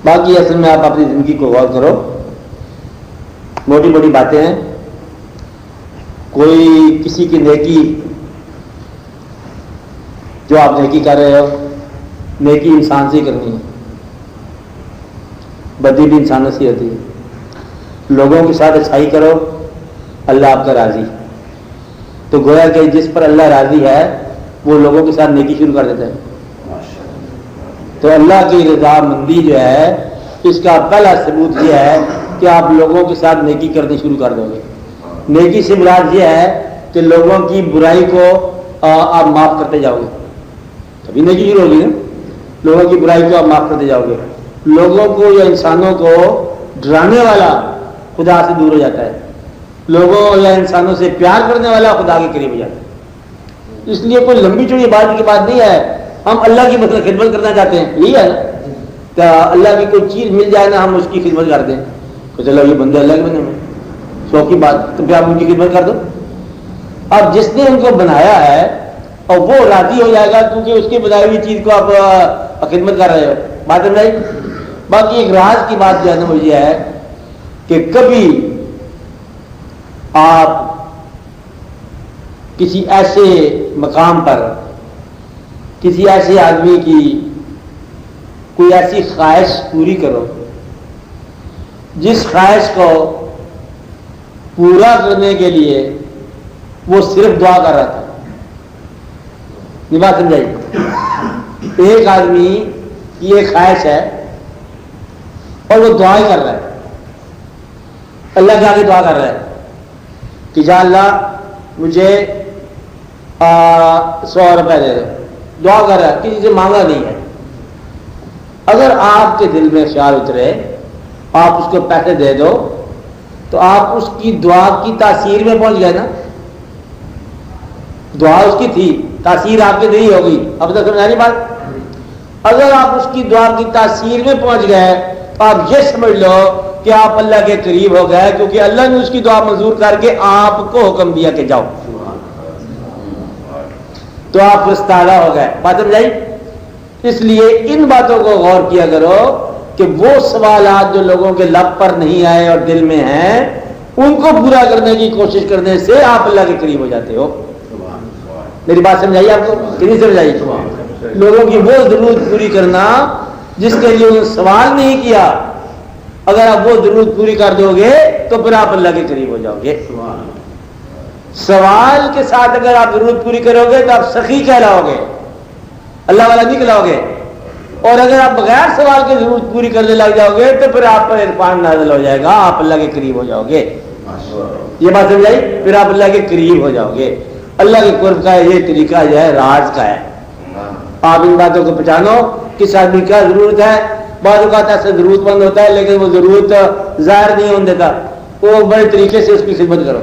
باقی اصل میں آپ اپنی زندگی کو غور کرو، موٹی موٹی باتیں ہیں، کوئی کسی کی نیکی جو آپ نیکی کر رہے ہو، نیکی انسان سے ہی کرنی ہے، بدی بھی انسانوں سے ہوتی ہے۔ لوگوں کے ساتھ اچھائی کرو، اللہ آپ کا راضی، تو گویا کہ جس پر اللہ راضی ہے وہ لوگوں کے ساتھ نیکی شروع کر دیتا ہے۔ تو اللہ کی رضا مندی جو ہے اس کا پہلا ثبوت یہ ہے کہ آپ لوگوں کے ساتھ نیکی کرنی شروع کر دو گے۔ نیکی سے مراد یہ ہے کہ لوگوں کی برائی کو آپ معاف کرتے جاؤ گے، تبھی نیکی شروع ہوگی نا۔ لوگوں کی برائی کو آپ معاف کرتے جاؤ گے، لوگوں کو یا انسانوں کو ڈرانے والا خدا سے دور ہو جاتا ہے، لوگوں یا انسانوں سے پیار کرنے والا خدا کے قریب ہو جاتا ہے۔ اس لیے کوئی لمبی چوڑی بات کی بات نہیں ہے، ہم اللہ کی مطلب خدمت کرنا چاہتے ہیں، یہی ہے نا کہ اللہ کی کوئی چیز مل جائے نا ہم اس کی خدمت کر دیں، تو چلو یہ بندے اللہ کے بندے میں شوق کی بات، تو پھر آپ ان کی خدمت کر دو۔ اب جس نے ان کو بنایا ہے اور وہ راضی ہو جائے گا کیونکہ اس کی بنائی ہوئی چیز کو آپ خدمت کر رہے ہو، بات سمجھ آئی؟ باقی ایک راز کی بات جو ہے نا وہ یہ ہے کہ کبھی آپ کسی ایسے مقام پر کسی ایسے آدمی کی کوئی ایسی خواہش پوری کرو جس خواہش کو پورا کرنے کے لیے وہ صرف دعا کر رہا تھا۔ یہ بات سمجھائی؟ ایک آدمی کی ایک خواہش ہے اور وہ دعا ہی کر رہا ہے، اللہ کے آگے دعا کر رہا ہے کہ یا اللہ مجھے 100 روپے دے دو، دعا کر رہا ہے، کسی سے مانگا نہیں ہے۔ اگر آپ کے دل میں خیال اترے آپ اس کو پیسے دے دو تو آپ اس کی دعا کی تاثیر میں پہنچ گئے نا، دعا اس کی تھی، تاثیر آپ کی نہیں ہوگی۔ اب تک سمجھا نہیں بات؟ اگر آپ اس کی دعا کی تاثیر میں پہنچ گئے تو آپ یہ سمجھ لو کہ آپ اللہ کے قریب ہو گئے، کیونکہ اللہ نے اس کی دعا منظور کر کے آپ کو حکم دیا کہ جاؤ، تو آپ رستالا ہو گئے۔ بات سمجھائی؟ اس لیے ان باتوں کو غور کیا کرو کہ وہ سوالات جو لوگوں کے لب پر نہیں آئے اور دل میں ہیں ان کو پورا کرنے کی کوشش کرنے سے آپ اللہ کے قریب ہو جاتے ہو۔ میری بات سمجھائی آپ کو کہ نہیں سمجھائی؟ لوگوں کی وہ ضرورت پوری کرنا جس کے لیے انہوں نے سوال نہیں کیا، اگر آپ وہ ضرورت پوری کر دو گے تو پھر آپ اللہ کے قریب ہو جاؤ گے۔ سوال کے ساتھ اگر آپ ضرورت پوری کرو گے تو آپ سخی کہلاؤ گے، اللہ والا نہیں کہلاؤ گے، اور اگر آپ بغیر سوال کی ضرورت پوری کرنے لگ جاؤ گے تو پھر آپ پر عرفان نازل ہو جائے گا، آپ اللہ کے قریب ہو جاؤ گے۔ یہ بات سمجھائی؟ پھر آپ اللہ کے قریب ہو جاؤ گے۔ اللہ کے قرب کا یہ طریقہ جو ہے راز کا ہے۔ آپ ان باتوں کو پہچانو، کس آدمی کیا ضرورت ہے۔ بعض اوقات ایسا ضرورت مند ہوتا ہے لیکن وہ ضرورت ظاہر نہیں ہونے دیتا، وہ بڑے طریقے سے اس کی خدمت کرو۔